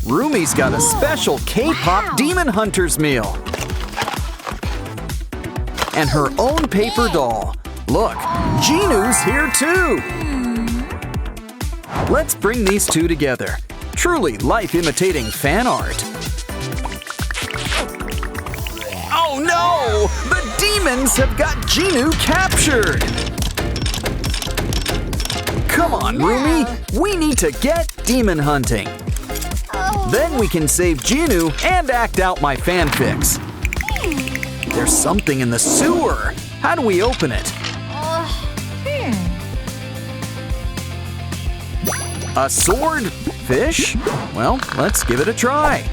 Rumi's got a special K-pop Demon Hunters meal. And her own paper doll. Look, Jinu's here too! Let's bring these two together. Truly life-imitating fan art. Oh no! The demons have got Jinu captured! Come on, Rumi! We need to get demon hunting. Then we can save Jinu and act out my fanfics. There's something in the sewer. How do we open it? A sword? Fish? Well, let's give it a try.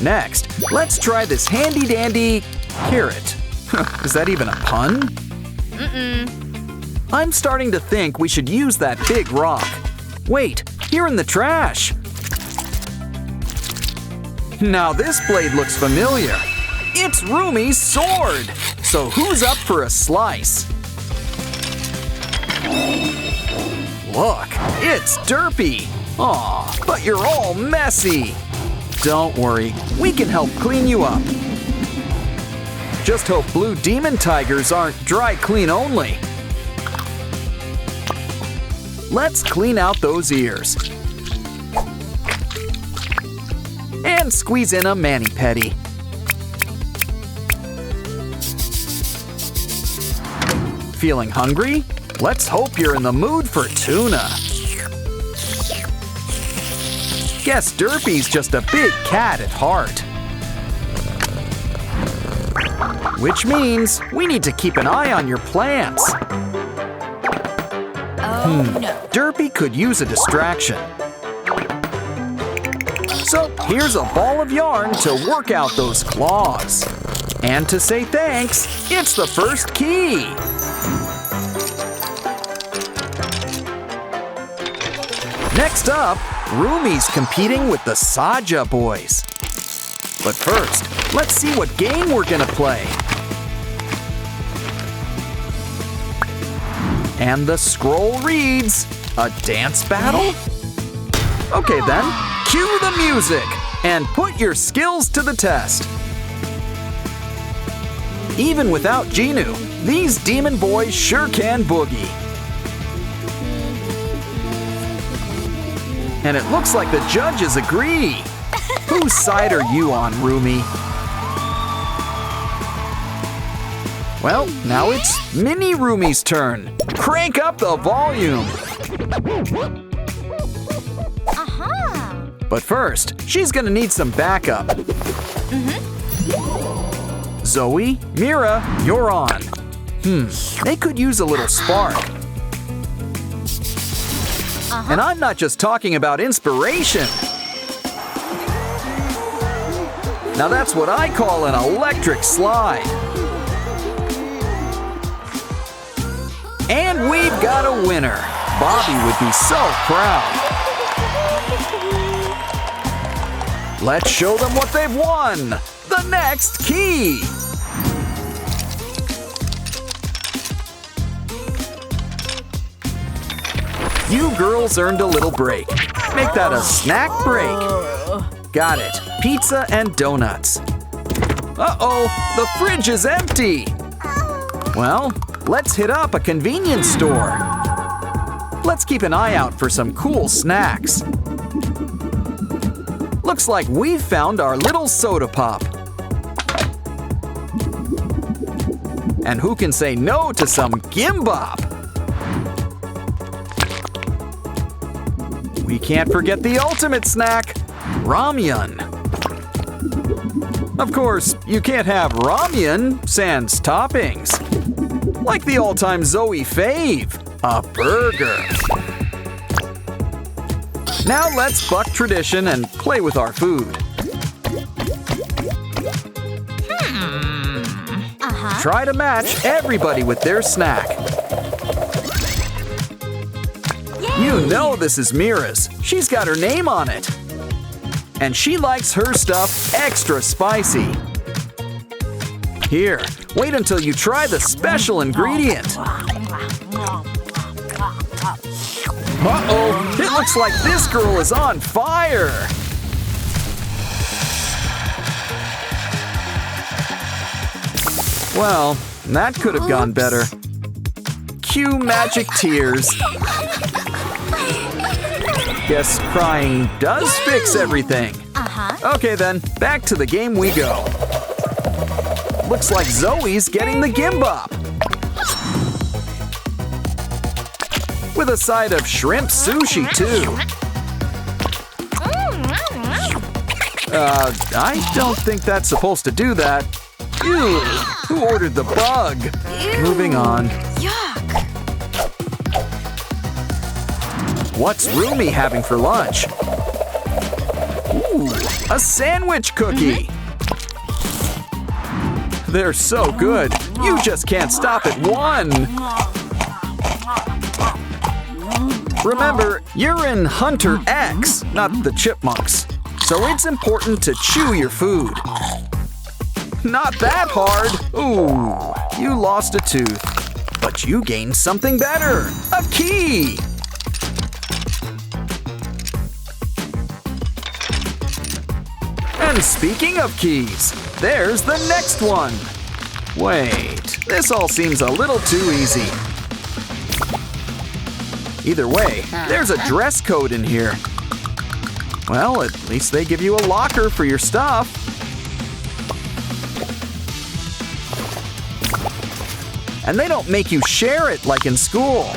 Next, let's try this handy-dandy carrot. Is that even a pun? I'm starting to think we should use that big rock. Wait, here in the trash. Now this blade looks familiar. It's Rumi's sword! So who's up for a slice? Look, it's Derpy! Aw, but you're all messy! Don't worry, we can help clean you up. Just hope blue demon tigers aren't dry clean only. Let's clean out those ears. And squeeze in a mani-pedi. Feeling hungry? Let's hope you're in the mood for tuna. Guess Derpy's just a big cat at heart. Which means we need to keep an eye on your plants. Derpy could use a distraction. So here's a ball of yarn to work out those claws. And to say thanks, it's the first key. Next up, Rumi's competing with the Saja boys. But first, let's see what game we're gonna play. And the scroll reads, a dance battle? Okay then, cue the music and put your skills to the test. Even without Jinu, these demon boys sure can boogie. And it looks like the judges agree. Whose side are you on, Rumi? Well, now it's Mini Rumi's turn. Crank up the volume. But first, she's gonna need some backup. Zoe, Mira, you're on. They could use a little spark. And I'm not just talking about inspiration. Now that's what I call an electric slide. And we've got a winner. Bobby would be so proud. Let's show them what they've won. The next key. You girls earned a little break. Make that a snack break. Got it. Pizza and donuts. Uh-oh, the fridge is empty. Well, let's hit up a convenience store. Let's keep an eye out for some cool snacks. Looks like we've found our little soda pop. And who can say no to some gimbap? We can't forget the ultimate snack, ramyun. Of course, you can't have ramyun sans toppings. Like the all-time Zoe fave, a burger. Now let's buck tradition and play with our food. Try to match everybody with their snack. You know this is Mira's. She's got her name on it. And she likes her stuff extra spicy. Here, wait until you try the special ingredient. Uh-oh, it looks like this girl is on fire. Well, that could have gone better. Cue magic tears. Guess crying does fix everything. Okay then, back to the game we go. Looks like Zoe's getting the gimbap. With a side of shrimp sushi too. I don't think that's supposed to do that. Ew, who ordered the bug? Moving on. Yuck. What's Rumi having for lunch? Ooh, a sandwich cookie. They're so good. You just can't stop at one. Remember, you're in Hunter X, not the chipmunks. So it's important to chew your food. Not that hard. Ooh, you lost a tooth. But you gained something better. A key. And speaking of keys, there's the next one. Wait, this all seems a little too easy. Either way, there's a dress code in here. Well, at least they give you a locker for your stuff. And they don't make you share it like in school.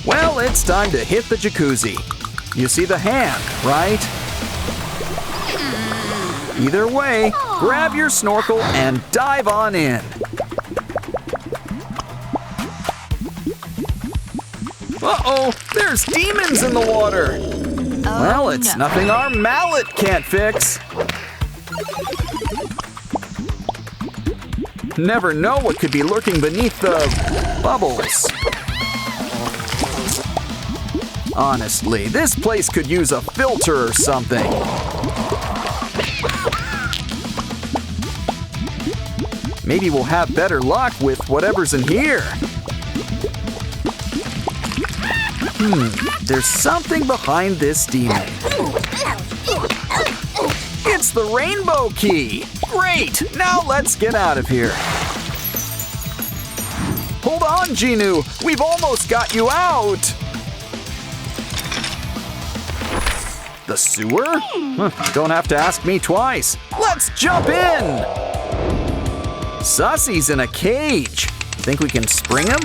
Well, it's time to hit the jacuzzi. You see the hand, right? Either way, grab your snorkel and dive on in. Uh-oh, there's demons in the water. Well, it's nothing our mallet can't fix. Never know what could be lurking beneath the bubbles. Honestly, this place could use a filter or something. Maybe we'll have better luck with whatever's in here. There's something behind this demon. It's the rainbow key. Great, now let's get out of here. Hold on, Jinu, we've almost got you out. The sewer? Don't have to ask me twice. Let's jump in. Sussie's in a cage. Think we can spring him?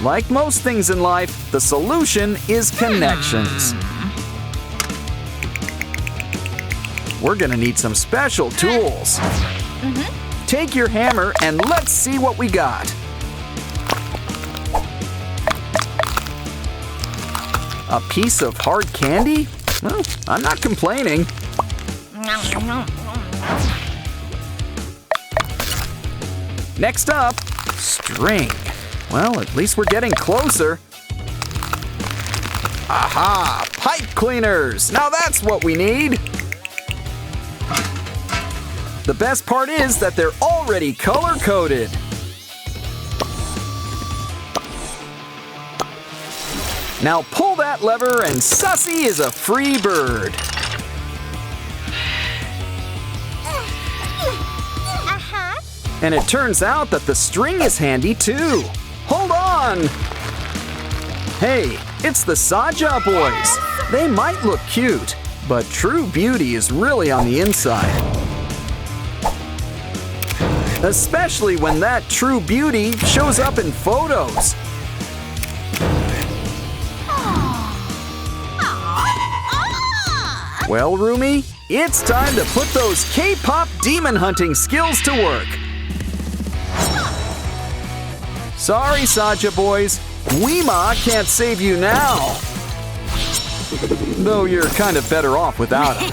Like most things in life, the solution is connections. We're gonna need some special tools. Take your hammer and let's see what we got. A piece of hard candy? Well, I'm not complaining. Next up, string. Well, at least we're getting closer. Aha! Pipe cleaners! Now that's what we need! The best part is that they're already color-coded. Now pull that lever and Sussie is a free bird. And it turns out that the string is handy too. Hold on! Hey, it's the Saja boys. They might look cute, but true beauty is really on the inside. Especially when that true beauty shows up in photos. Well, Rumi, it's time to put those K-pop demon hunting skills to work. Sorry, Saja boys, Weema can't save you now. Though you're kind of better off without him.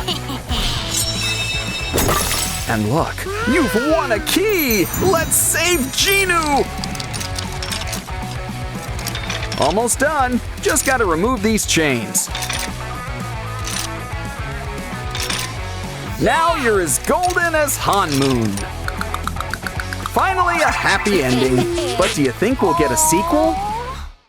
And look, you've won a key! Let's save Jinu! Almost done, just gotta remove these chains. Now you're as golden as Han Moon. Finally, a happy ending. But do you think we'll get a sequel?